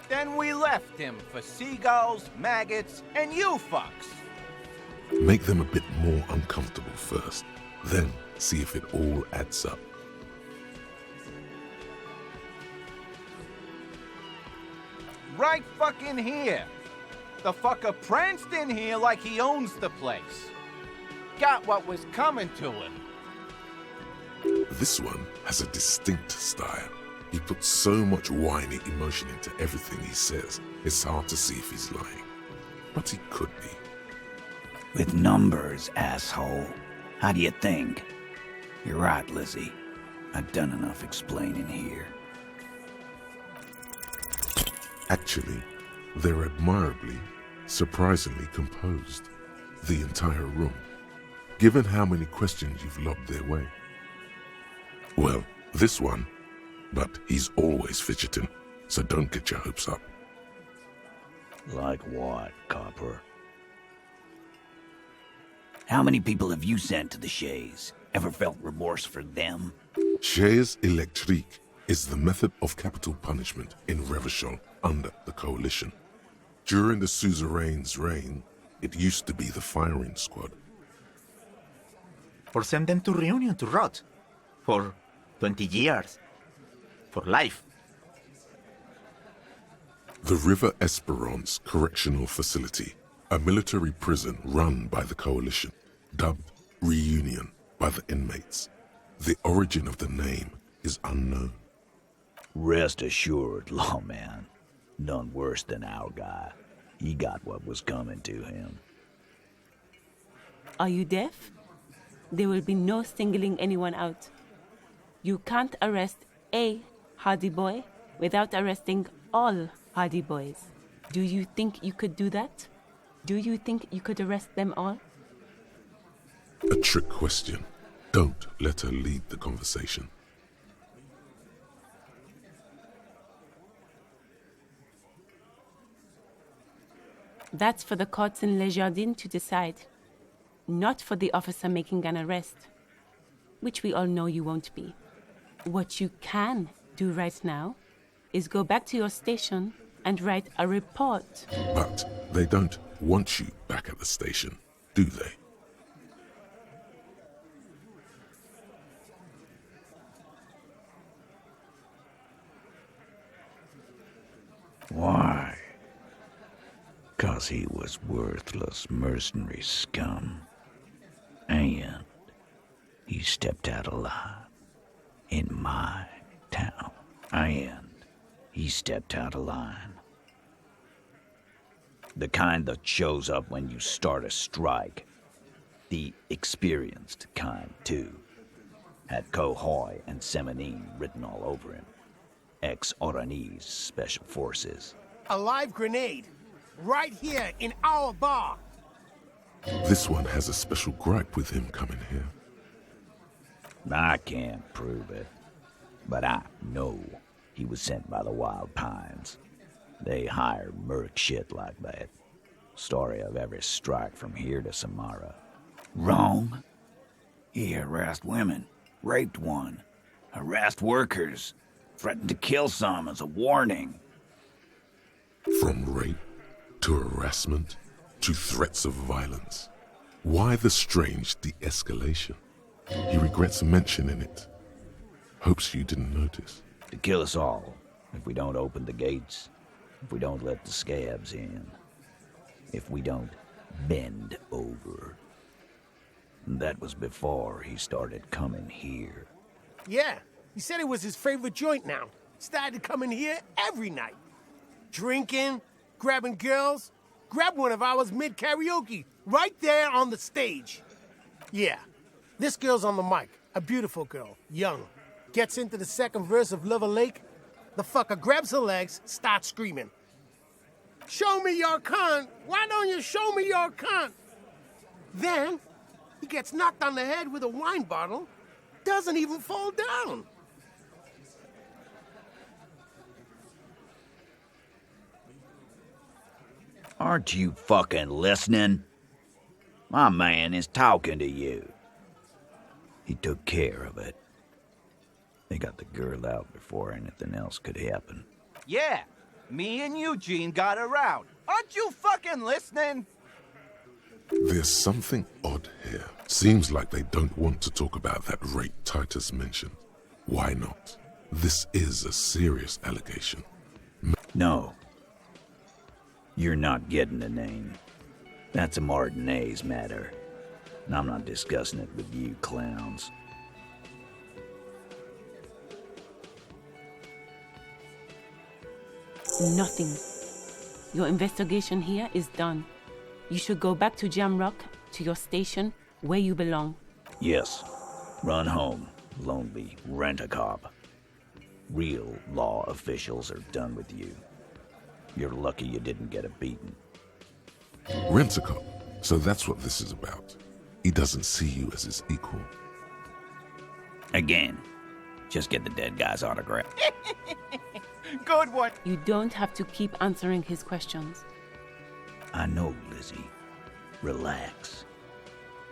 Then we left him for seagulls, maggots, and you fucks. Make them a bit more uncomfortable first, then see if it all adds up. Right fucking here. The fucker pranced in here like he owns the place. Got what was coming to him. This one has a distinct style. He puts so much whiny emotion into everything he says, it's hard to see if he's lying. But he could be. With numbers, asshole. How do you think? You're right, Lizzie. I've done enough explaining here. Actually, they're admirably, surprisingly composed. The entire room. Given how many questions you've lobbed their way. Well, this one. But he's always fidgeting, so don't get your hopes up. Like what, Copper? How many people have you sent to the Shays? Ever felt remorse for them? Chaise électrique is the method of capital punishment in Revachol under the Coalition. During the suzerain's reign, it used to be the firing squad. Or send them to Reunion to rot. For 20 years. For life. The River Esperance Correctional Facility, a military prison run by the Coalition, dubbed Reunion by the inmates. The origin of the name is unknown. Rest assured, lawman. None worse than our guy. He got what was coming to him. Are you deaf? There will be no singling anyone out. You can't arrest a Hardy Boy without arresting all Hardy Boys. Do you think you could do that? Do you think you could arrest them all? A trick question. Don't let her lead the conversation. That's for the courts in Les Jardins to decide. Not for the officer making an arrest. Which we all know you won't be. What you can do right now is go back to your station and write a report. But they don't want you back at the station, do they? Why? 'Cause he was worthless mercenary scum. And he stepped out alive in my town. And he stepped out of line. The kind that shows up when you start a strike. The experienced kind, too. Had Cohoy and Semenine written all over him. Ex-Oranese Special Forces. A live grenade. Right here in our bar. This one has a special gripe with him coming here. I can't prove it. But I know he was sent by the Wild Pines. They hire merc shit like that. Story of every strike from here to Samara. Wrong. He harassed women, raped one, harassed workers, threatened to kill some as a warning. From rape to harassment to threats of violence. Why the strange de-escalation? He regrets mentioning it. Hopes you didn't notice. To kill us all, if we don't open the gates, if we don't let the scabs in, if we don't bend over. That was before he started coming here. Yeah, he said it was his favorite joint now. Started coming here every night. Drinking, grabbing girls. Grabbed one of ours mid-karaoke, right there on the stage. Yeah, this girl's on the mic. A beautiful girl, young. Gets into the second verse of Lover Lake. The fucker grabs her legs, starts screaming. Show me your cunt! Why don't you show me your cunt? Then, he gets knocked on the head with a wine bottle. Doesn't even fall down. Aren't you fucking listening? My man is talking to you. He took care of it. They got the girl out before anything else could happen. Yeah, Me and Eugene got around. Aren't you fucking listening? There's something odd here. Seems like they don't want to talk about that rape Titus mentioned. Why not? This is a serious allegation. No. You're not getting the name. That's a Martinez matter. And I'm not discussing it with you clowns. Nothing. Your investigation here is done. You should go back to Jamrock, to your station, where you belong. Yes. Run home. Lonely. Rent a cop. Real law officials are done with you. You're lucky you didn't get a beating. Rent-a-cop. So that's what this is about. He doesn't see you as his equal. Again. Just get the dead guy's autograph. Good one. You don't have to keep answering his questions. I know, Lizzie. Relax.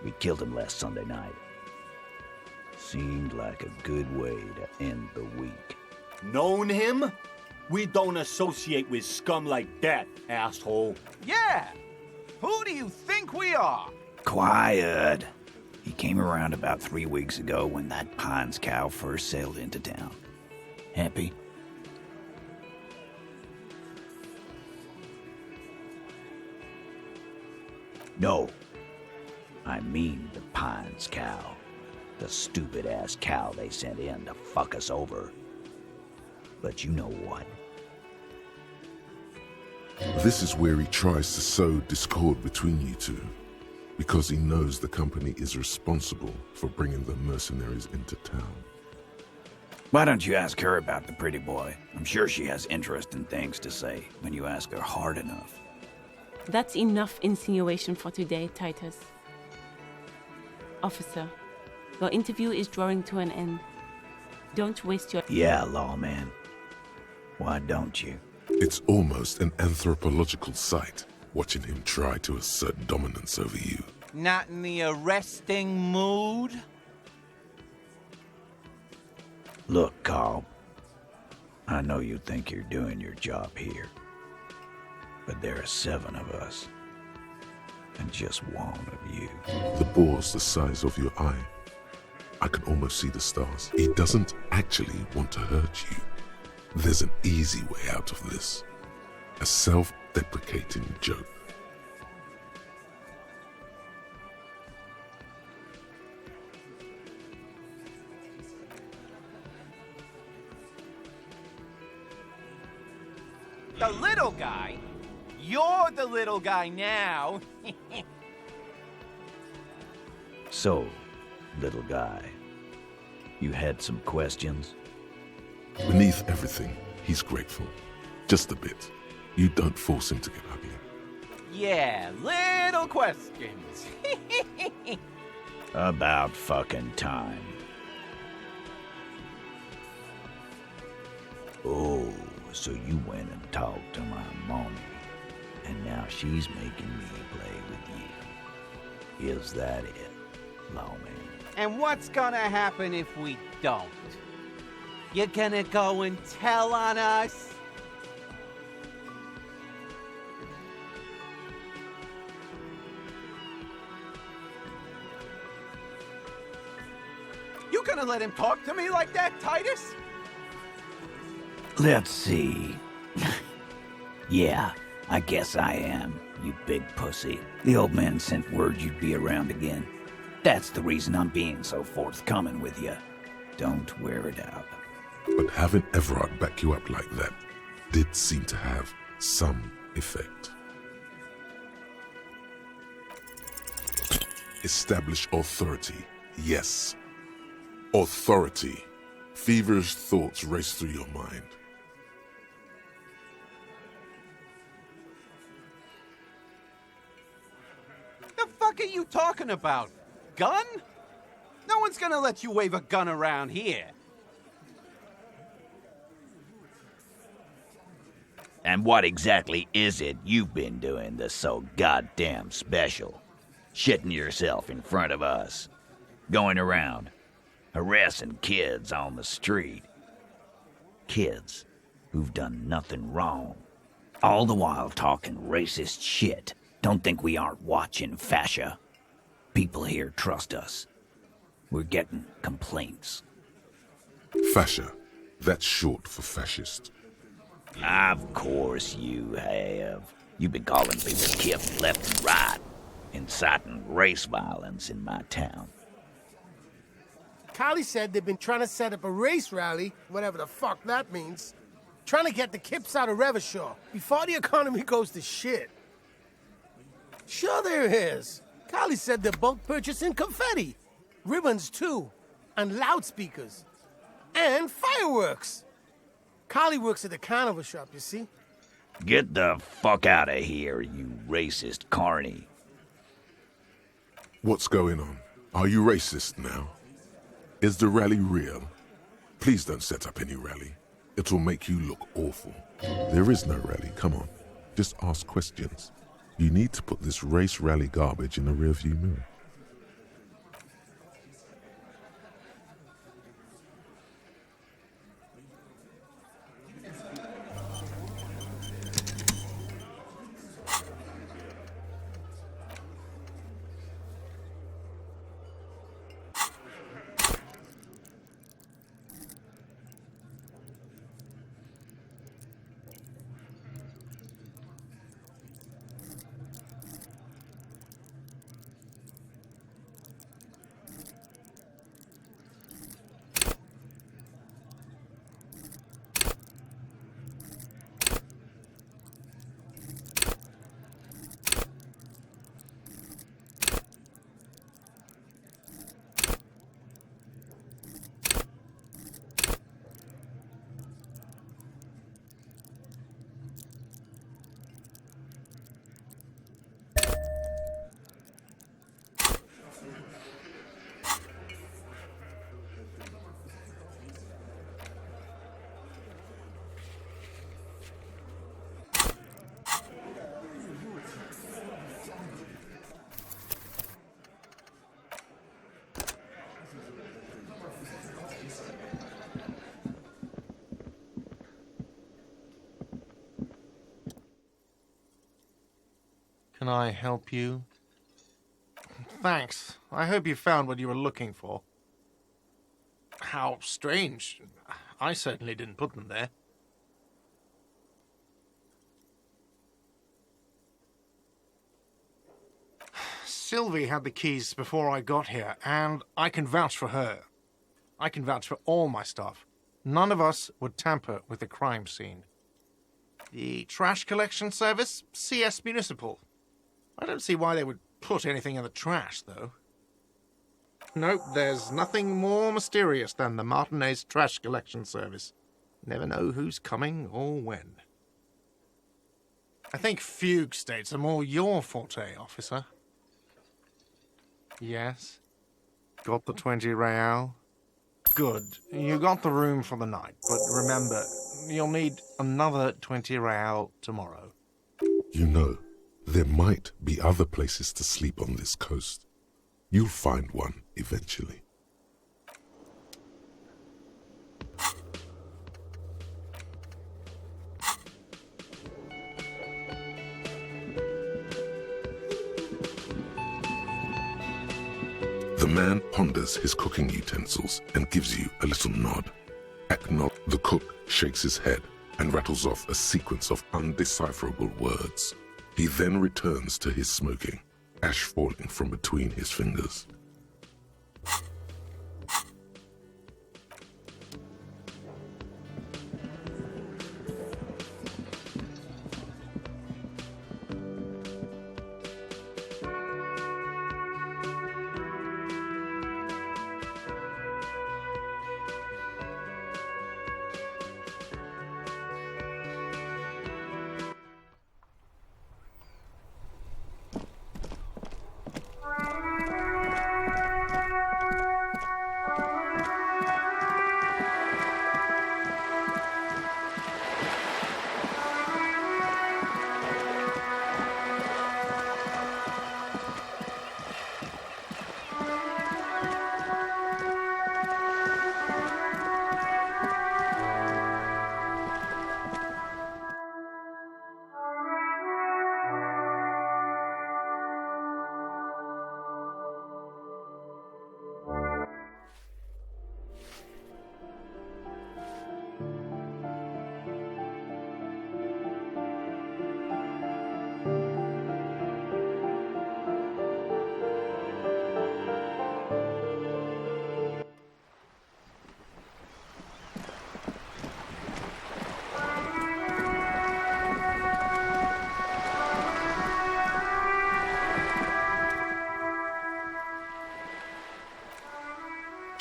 We killed him last Sunday night. Seemed like a good way to end the week. Known him? We don't associate with scum like that, asshole. Yeah. Who do you think we are? Quiet. He came around about 3 weeks ago when that Pines cow first sailed into town. Happy? No. I mean the Pines cow. The stupid-ass cow they sent in to fuck us over. But you know what? This is where he tries to sow discord between you two, because he knows the company is responsible for bringing the mercenaries into town. Why don't you ask her about the pretty boy? I'm sure she has interesting things to say when you ask her hard enough. That's enough insinuation for today, Titus. Officer, your interview is drawing to an end. Don't waste your... Yeah, lawman. Why don't you? It's almost an anthropological sight, watching him try to assert dominance over you. Not in the arresting mood? Look, Carl. I know you think you're doing your job here. But there are 7 of us. And just 1 of you. The bore's the size of your eye. I can almost see the stars. He doesn't actually want to hurt you. There's an easy way out of this. A self-deprecating joke. The little guy? You're the little guy now. So, little guy, you had some questions? Beneath everything, he's grateful. Just a bit. You don't force him to get ugly. Yeah, little questions. About fucking time. Oh, so you went and talked to my mommy, and now she's making me play with you. Is that it, lawman? And what's gonna happen if we don't? You're gonna go and tell on us? You gonna let him talk to me like that, Titus? Let's see. Yeah, I guess I am, you big pussy. The old man sent word you'd be around again. That's the reason I'm being so forthcoming with you. Don't wear it out. But having Everard back you up like that did seem to have some effect. Establish authority. Yes. Authority. Feverish thoughts race through your mind. The fuck are you talking about? Gun? No one's gonna let you wave a gun around here. And what exactly is it you've been doing that's so goddamn special? Shitting yourself in front of us. Going around, harassing kids on the street. Kids who've done nothing wrong. All the while talking racist shit. Don't think we aren't watching, fascia. People here trust us. We're getting complaints. Fascia. That's short for fascist. Of course you have. You've been calling people Kip left and right, inciting race violence in my town. Kylie said they've been trying to set up a race rally, whatever the fuck that means. Trying to get the Kips out of Revachol before the economy goes to shit. Sure there is. Kylie said they're bulk purchasing confetti, ribbons too, and loudspeakers, and fireworks. Kylie works at the carnival shop, you see. Get the fuck out of here, you racist carny. What's going on? Are you racist now? Is the rally real? Please don't set up any rally. It'll make you look awful. There is no rally, come on. Just ask questions. You need to put this race rally garbage in the rearview mirror. Can I help you? Thanks. I hope you found what you were looking for. How strange. I certainly didn't put them there. Sylvie had the keys before I got here, and I can vouch for her. I can vouch for all my stuff. None of us would tamper with the crime scene. The trash collection service? CS Municipal. I don't see why they would put anything in the trash, though. Nope, there's nothing more mysterious than the Martinez trash collection service. Never know who's coming or when. I think fugue states are more your forte, officer. Yes? Got the 20 real? Good. You got the room for the night, but remember, you'll need another 20 real tomorrow. You know, there might be other places to sleep on this coast. You'll find one eventually. The man ponders his cooking utensils and gives you a little nod. The cook shakes his head and rattles off a sequence of undecipherable words. He then returns to his smoking, ash falling from between his fingers.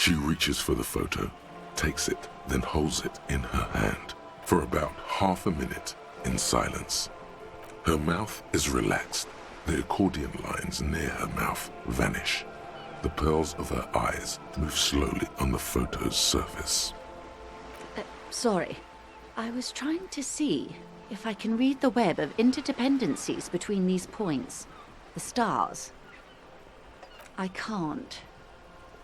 She reaches for the photo, takes it, then holds it in her hand for about half a minute in silence. Her mouth is relaxed. The accordion lines near her mouth vanish. The pearls of her eyes move slowly on the photo's surface. Sorry. I was trying to see if I can read the web of interdependencies between these points. The stars. I can't.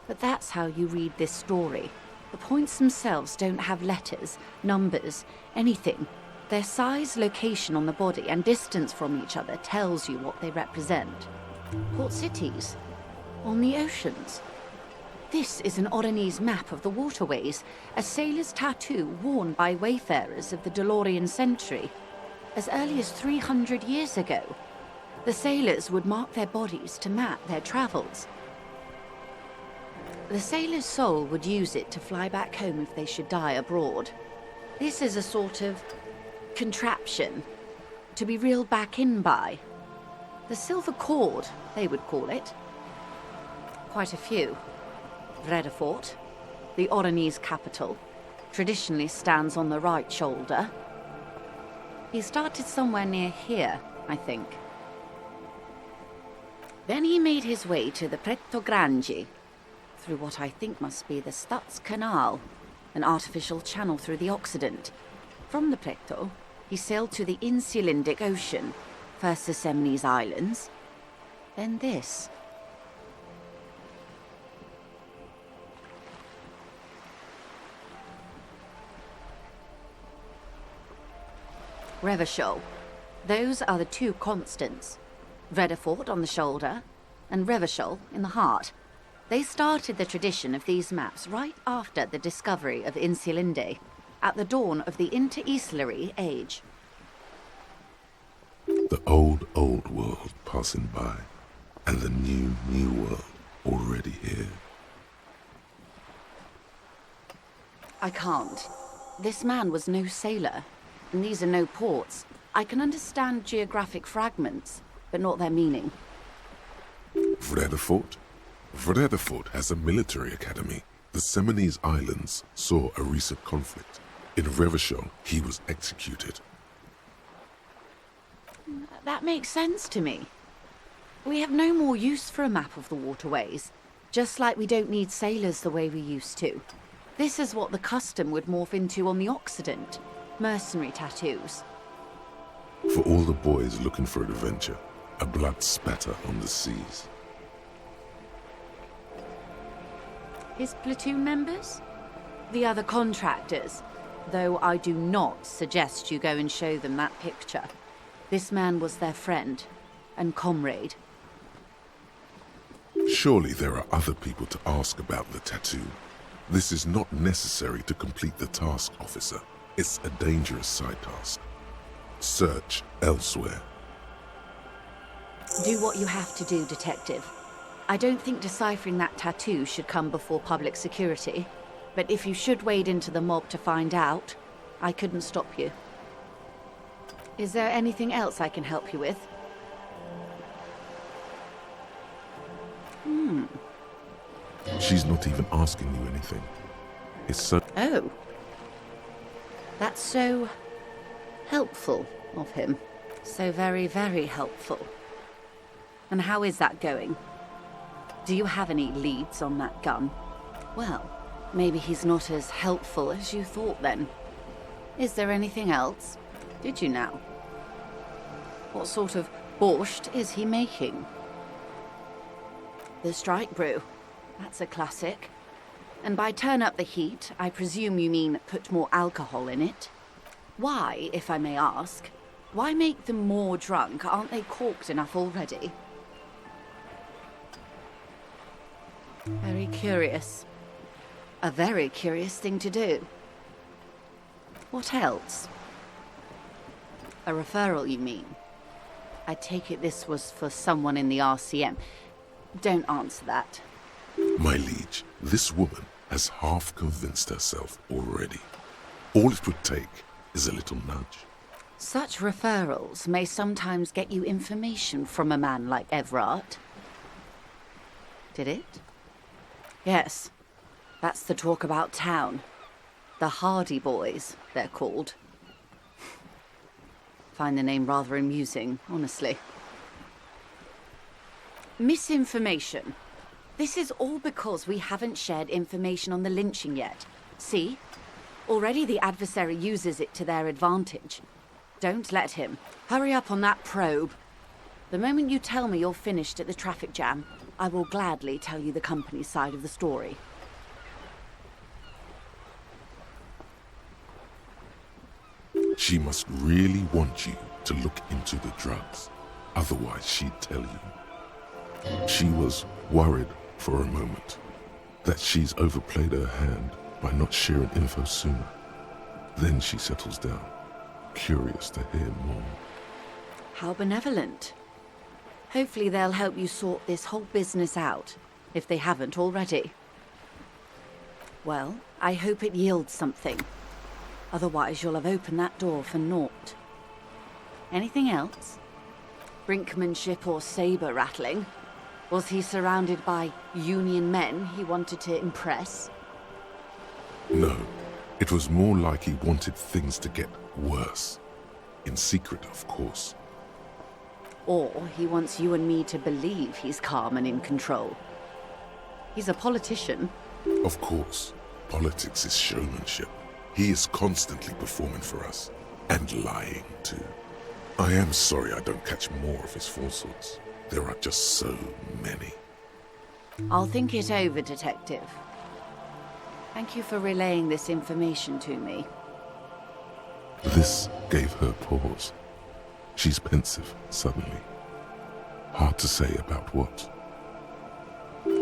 But that's how you read this story. The points themselves don't have letters, numbers, anything. Their size, location on the body, and distance from each other tells you what they represent. Port cities. On the oceans. This is an Oronese map of the waterways, a sailor's tattoo worn by wayfarers of the Delorian century. As early as 300 years ago, the sailors would mark their bodies to map their travels. The sailor's soul would use it to fly back home if they should die abroad. This is a sort of contraption to be reeled back in by. The silver cord, they would call it. Quite a few. Vredefort, the Oronese capital, traditionally stands on the right shoulder. He started somewhere near here, I think. Then he made his way to the Pretto Grande, through what I think must be the Stutz Canal, an artificial channel through the Occident. From the Pretto, he sailed to the Insulindic Ocean, first the Semines Islands, then this. Revachol. Those are the two constants. Vredefort on the shoulder, and Revachol in the heart. They started the tradition of these maps right after the discovery of Insulinde, at the dawn of the Interinsulary Age. The old world passing by, and the new world already here. I can't. This man was no sailor, and these are no ports. I can understand geographic fragments, but not their meaning. Vredefort? Vredefort has a military academy. The Semines Islands saw a recent conflict. In Revachol, he was executed. That makes sense to me. We have no more use for a map of the waterways, just like we don't need sailors the way we used to. This is what the custom would morph into on the Occident. Mercenary tattoos. For all the boys looking for adventure, a blood spatter on the seas. His platoon members? The other contractors. Though I do not suggest you go and show them that picture. This man was their friend and comrade. Surely there are other people to ask about the tattoo. This is not necessary to complete the task, officer. It's a dangerous side task. Search elsewhere. Do what you have to do, Detective. I don't think deciphering that tattoo should come before public security. But if you should wade into the mob to find out, I couldn't stop you. Is there anything else I can help you with? She's not even asking you anything. It's so... Oh. That's so... helpful of him. So very, very helpful. And how is that going? Do you have any leads on that gun? Well, maybe he's not as helpful as you thought then. Is there anything else? Did you now? What sort of borscht is he making? The strike brew. That's a classic. And by turn up the heat, I presume you mean put more alcohol in it? Why, if I may ask? Why make them more drunk? Aren't they corked enough already? Very curious. A very curious thing to do. What else? A referral, you mean? I take it this was for someone in the RCM. Don't answer that. My liege, this woman has half convinced herself already. All it would take is a little nudge. Such referrals may sometimes get you information from a man like Everard. Did it? Yes. That's the talk about town. The Hardy Boys, they're called. Find the name rather amusing, honestly. Misinformation. This is all because we haven't shared information on the lynching yet. See? Already the adversary uses it to their advantage. Don't let him. Hurry up on that probe. The moment you tell me you're finished at the traffic jam, I will gladly tell you the company's side of the story. She must really want you to look into the drugs. Otherwise, she'd tell you. She was worried for a moment that she's overplayed her hand by not sharing info sooner. Then she settles down, curious to hear more. How benevolent. Hopefully they'll help you sort this whole business out, if they haven't already. Well, I hope it yields something. Otherwise you'll have opened that door for naught. Anything else? Brinkmanship or saber rattling? Was he surrounded by union men he wanted to impress? No, it was more like he wanted things to get worse. In secret, of course. Or he wants you and me to believe he's calm and in control. He's a politician. Of course, politics is showmanship. He is constantly performing for us, and lying too. I am sorry I don't catch more of his falsehoods. There are just so many. I'll think it over, Detective. Thank you for relaying this information to me. This gave her pause. She's pensive, suddenly. Hard to say about what.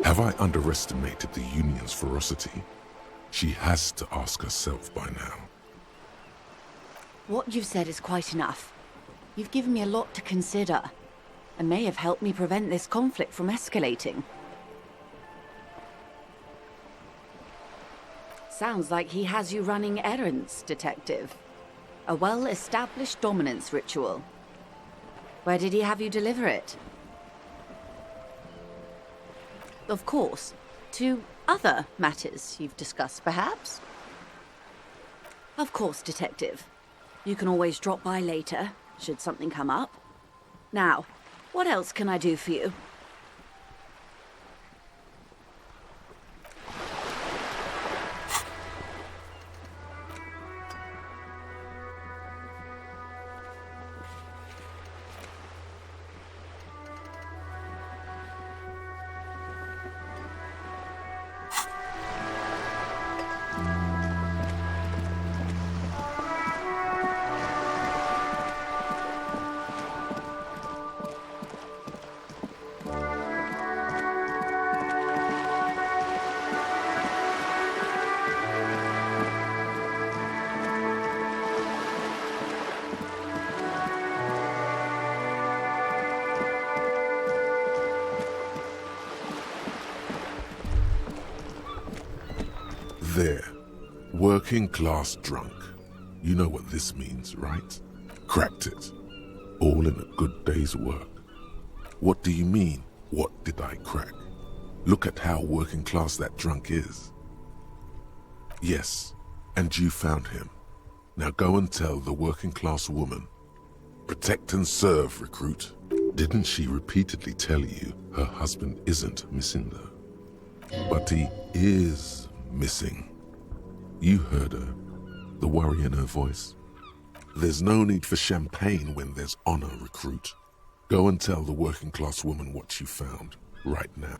Have I underestimated the Union's ferocity? She has to ask herself by now. What you've said is quite enough. You've given me a lot to consider, and may have helped me prevent this conflict from escalating. Sounds like he has you running errands, Detective. A well-established dominance ritual. Where did he have you deliver it? Of course, to other matters you've discussed, perhaps? Of course, Detective. You can always drop by later, should something come up. Now, what else can I do for you? There. Working class drunk. You know what this means, right? Cracked it. All in a good day's work. What do you mean, what did I crack? Look at how working class that drunk is. Yes, and you found him. Now go and tell the working class woman. Protect and serve, recruit. Didn't she repeatedly tell you her husband isn't missing though? But he is missing. You heard her, the worry in her voice. There's no need for champagne when there's honor, recruit. Go and tell the working class woman what you found, right now.